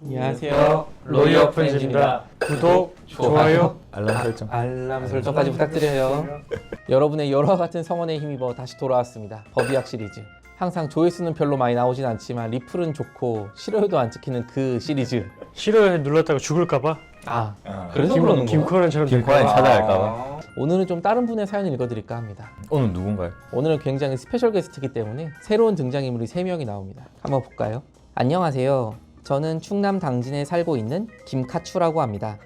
안녕하세요. 로이어 프렌즈입니다. 구독, 좋아요, 알람 설정까지 부탁드려요. 여러분의 열화 같은 성원에 힘입어 다시 돌아왔습니다. 법의학 시리즈. 항상 조회수는 별로 많이 나오진 않지만 리플은 좋고 싫어요도 안 찍히는 그 시리즈. 싫어요 눌렀다가 죽을까봐? 그래서 그러는 거예요? 김코난처럼 김코난이 찾아갈까봐. 오늘은 좀 다른 분의 사연을 읽어드릴까 합니다. 오늘 누군가요? 오늘은 굉장히 스페셜 게스트이기 때문에 새로운 등장인물이 3명이 나옵니다. 한번 볼까요? 안녕하세요. 저는 충남 당진에 살고 있는 김카추라고 합니다.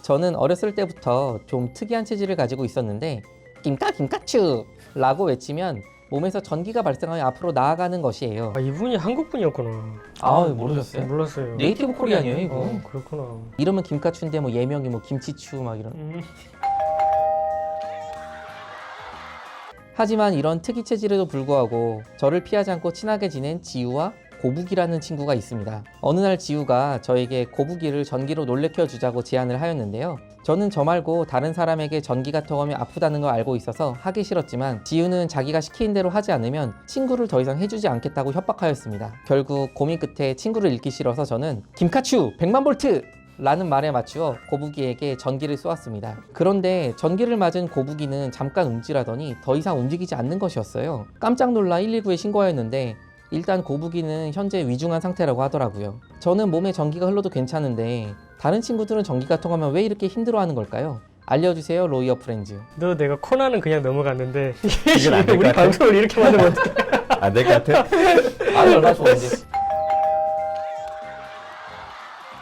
저는 어렸을 때부터 좀 특이한 체질을 가지고 있었는데 김카추! 라고 외치면 몸에서 전기가 발생하여 앞으로 나아가는 것이에요. 이분이 한국분이었구나. 모르셨어요? 몰랐어요. 네이티브 코리안이에요 이거. 그렇구나. 이름은 김카추인데 뭐 예명이 뭐 김치추 막 이런. 하지만 이런 특이 체질에도 불구하고 저를 피하지 않고 친하게 지낸 지우와 고북이라는 친구가 있습니다. 어느 날 지우가 저에게 고북이를 전기로 놀래켜 주자고 제안을 하였는데요. 저는 저 말고 다른 사람에게 전기가 통하면 아프다는 걸 알고 있어서 하기 싫었지만 지우는 자기가 시키는 대로 하지 않으면 친구를 더 이상 해주지 않겠다고 협박하였습니다. 결국 고민 끝에 친구를 잃기 싫어서 저는 김카추 100만 볼트! 라는 말에 맞추어 고북이에게 전기를 쏘았습니다. 그런데 전기를 맞은 고북이는 잠깐 움찔하더니 더 이상 움직이지 않는 것이었어요. 깜짝 놀라 119에 신고하였는데 일단 고북이는 현재 위중한 상태라고 하더라고요. 저는 몸에 전기가 흘러도 괜찮은데 다른 친구들은 전기가 통하면 왜 이렇게 힘들어하는 걸까요? 알려주세요 로이어 프렌즈. 너 내가 코난은 그냥 넘어갔는데 이건 안될것 우리 같아? 방송을 이렇게 만들면 어떡해. 안 될 것 같아? 얼마나 좋은데.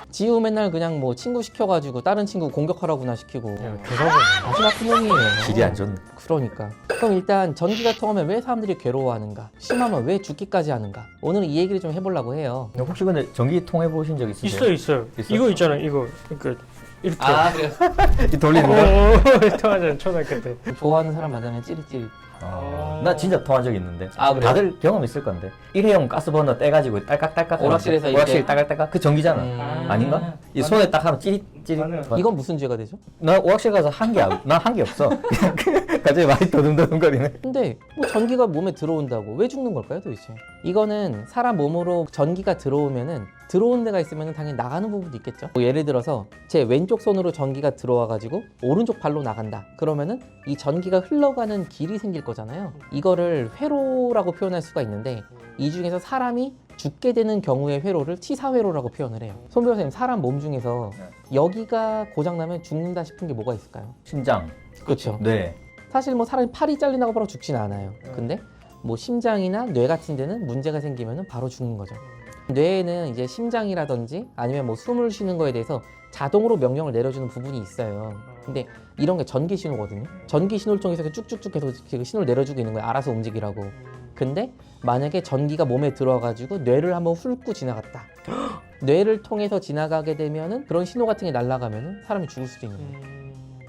지우 맨날 그냥 뭐 친구 시켜가지고 다른 친구 공격하라고나 시키고 교사잖아. 아주 나쁜 놈이에요. 질이 안 좋네. 그러니까. 그럼 일단 전기가 통하면 왜 사람들이 괴로워하는가? 심하면 왜 죽기까지 하는가? 오늘은 이 얘기를 좀 해보려고 해요. 혹시 근데 전기 통해 보신 적 있으세요? 있어요. 있어? 이거 있잖아. 이거 그러니까 이렇게. 그래요? 이 돌리는 거? 통하잖아. 초등학교 때. 좋아하는 사람 만나면 찌릿찌릿. 나 진짜 통한 적 있는데. 그래요? 다들 경험 있을 건데. 일회용 가스버너 떼가지고 딸깍딸깍. 오락실에서 오락실 이렇게. 딸깍딸깍. 그 전기잖아. 아닌가? 이 손에 딱 하면 찌릿찌릿. 이건 무슨 죄가 되죠? 나 오락실 가서 난 한 게 없어. 그냥 갑자기 많이 더듬더듬거리네. 근데 뭐 전기가 몸에 들어온다고 왜 죽는 걸까요 도대체? 이거는 사람 몸으로 전기가 들어오면은 들어온 데가 있으면 당연히 나가는 부분도 있겠죠. 뭐 예를 들어서 제 왼쪽 손으로 전기가 들어와 가지고 오른쪽 발로 나간다. 그러면은 이 전기가 흘러가는 길이 생길 거잖아요. 이거를 회로라고 표현할 수가 있는데 이 중에서 사람이 죽게 되는 경우의 회로를 치사회로라고 표현을 해요. 손 변호사님, 사람 몸 중에서 여기가 고장나면 죽는다 싶은 게 뭐가 있을까요? 심장. 그렇죠. 네. 사실 뭐 사람이 팔이 잘린다고 바로 죽지는 않아요. 근데 뭐 심장이나 뇌 같은 데는 문제가 생기면 바로 죽는 거죠. 뇌에는 이제 심장이라든지 아니면 뭐 숨을 쉬는 거에 대해서 자동으로 명령을 내려주는 부분이 있어요. 근데 이런 게 전기 신호거든요. 전기 신호를 통해서 쭉쭉쭉 계속 신호를 내려주고 있는 거예요. 알아서 움직이라고. 근데 만약에 전기가 몸에 들어와가지고 뇌를 한번 훑고 지나갔다. 뇌를 통해서 지나가게 되면은 그런 신호 같은 게 날아가면은 사람이 죽을 수도 있는 거예요.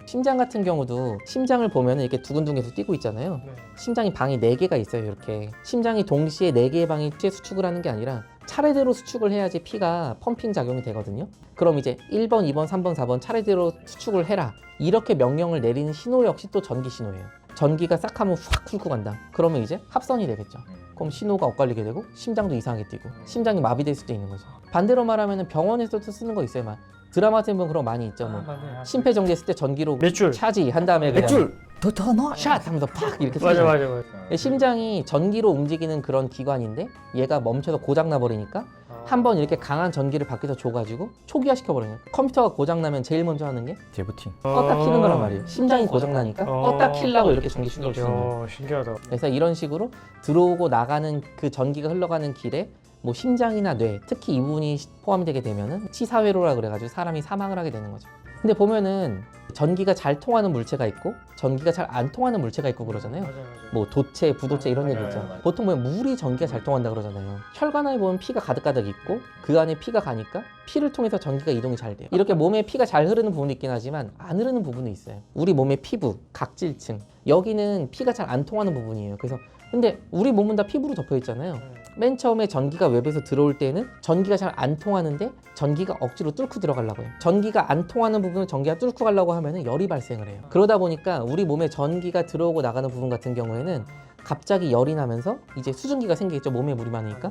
심장 같은 경우도 심장을 보면 이렇게 두근두근해서 뛰고 있잖아요. 심장이 방이 4개가 있어요. 이렇게 심장이 동시에 4개의 방이 수축을 하는 게 아니라 차례대로 수축을 해야지 피가 펌핑 작용이 되거든요. 그럼 이제 1번, 2번, 3번, 4번 차례대로 수축을 해라. 이렇게 명령을 내리는 신호 역시 또 전기 신호예요. 전기가 싹 하면 확 훑고 간다. 그러면 이제 합선이 되겠죠. 그럼 신호가 엇갈리게 되고 심장도 이상하게 뛰고 심장이 마비될 수도 있는 거죠. 반대로 말하면 병원에서도 쓰는 거 있어요. 막 드라마 같은 분 그런 거 많이 있죠. 뭐 심폐정지했을 때 전기로 몇 줄? 차지 한 다음에 몇 그냥 줄? 더 넣어. 샷 하면서 팍 이렇게 맞아. 쏘잖아요. 심장이 전기로 움직이는 그런 기관인데 얘가 멈춰서 고장나 버리니까 한번 이렇게 강한 전기를 밖에서 줘가지고 초기화 시켜버려요. 컴퓨터가 고장나면 제일 먼저 하는 게 재부팅. 껐다 키는 거란 말이에요. 심장이 고장나니까 껐다 키려고 이렇게 전기 충격을 주는 거예요. 신기하다. 그래서 이런 식으로 들어오고 나가는 그 전기가 흘러가는 길에 뭐 심장이나 뇌, 특히 이 부분이 포함이 되게 되면은 치사회로라 그래가지고 사람이 사망을 하게 되는 거죠. 근데 보면은 전기가 잘 통하는 물체가 있고 전기가 잘 안 통하는 물체가 있고 그러잖아요. 맞아. 뭐 도체, 부도체 이런 얘기 있죠. 맞아. 보통 보면 물이 전기가 잘 통한다 그러잖아요. 혈관 안에 보면 피가 가득가득 있고 그 안에 피가 가니까 피를 통해서 전기가 이동이 잘 돼요. 이렇게 몸에 피가 잘 흐르는 부분이 있긴 하지만 안 흐르는 부분도 있어요. 우리 몸의 피부, 각질층 여기는 피가 잘 안 통하는 부분이에요. 그래서 근데 우리 몸은 다 피부로 덮여 있잖아요. 맨 처음에 전기가 외부에서 들어올 때는 전기가 잘 안 통하는데 전기가 억지로 뚫고 들어가려고 해요. 전기가 안 통하는 부분을 전기가 뚫고 가려고 하면 열이 발생을 해요. 그러다 보니까 우리 몸에 전기가 들어오고 나가는 부분 같은 경우에는 갑자기 열이 나면서 이제 수증기가 생기겠죠. 몸에 물이 많으니까.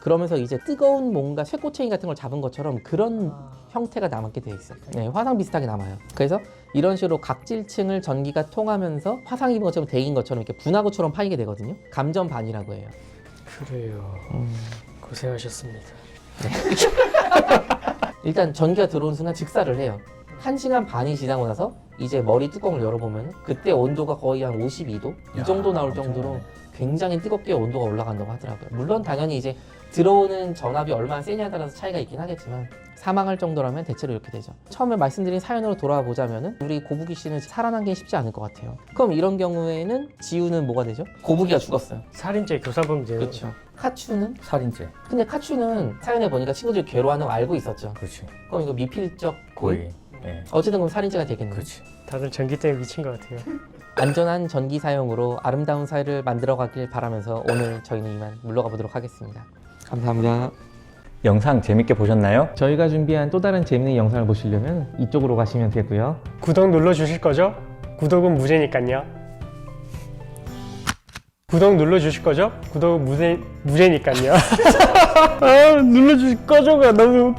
그러면서 이제 뜨거운 뭔가 쇠꼬챙이 같은 걸 잡은 것처럼 그런 형태가 남게 돼 있어요. 네, 화상 비슷하게 남아요. 그래서 이런 식으로 각질층을 전기가 통하면서 화상 입은 것처럼 데인 것처럼 이렇게 분화구처럼 파이게 되거든요. 감전반이라고 해요. 그래요. 고생하셨습니다. 일단 전기가 들어온 순간 즉사를 해요. 1시간 반이 지나고 나서 이제 머리 뚜껑을 열어보면 그때 온도가 거의 한 52도? 이 정도 나올 정도로 굉장히 뜨겁게 온도가 올라간다고 하더라고요. 물론 당연히 이제 들어오는 전압이 얼마나 세냐에 따라서 차이가 있긴 하겠지만 사망할 정도라면 대체로 이렇게 되죠. 처음에 말씀드린 사연으로 돌아와 보자면은 우리 고부기 씨는 살아남기 쉽지 않을 것 같아요. 그럼 이런 경우에는 지우는 뭐가 되죠? 고부기가 죽었어요. 살인죄 교사범죄. 그렇죠. 카츄는? 살인죄. 근데 카츄는 사연에 보니까 친구들이 괴로워하는 거 알고 있었죠. 그렇지. 그럼 이거 미필적 고의? 거의. 예. 어쨌든 그럼 살인죄가 되겠네요. 그렇지. 다들 전기 때문에 미친 것 같아요. 안전한 전기 사용으로 아름다운 사회를 만들어가길 바라면서 오늘 저희는 이만 물러가 보도록 하겠습니다. 감사합니다. 영상 재밌게 보셨나요? 저희가 준비한 또 다른 재밌는 영상을 보시려면 이쪽으로 가시면 되고요. 구독 눌러주실 거죠? 구독은 무제니까요. 구독 눌러주실 거죠? 구독은 무제니까요. 아, 눌러주실 거죠가 너무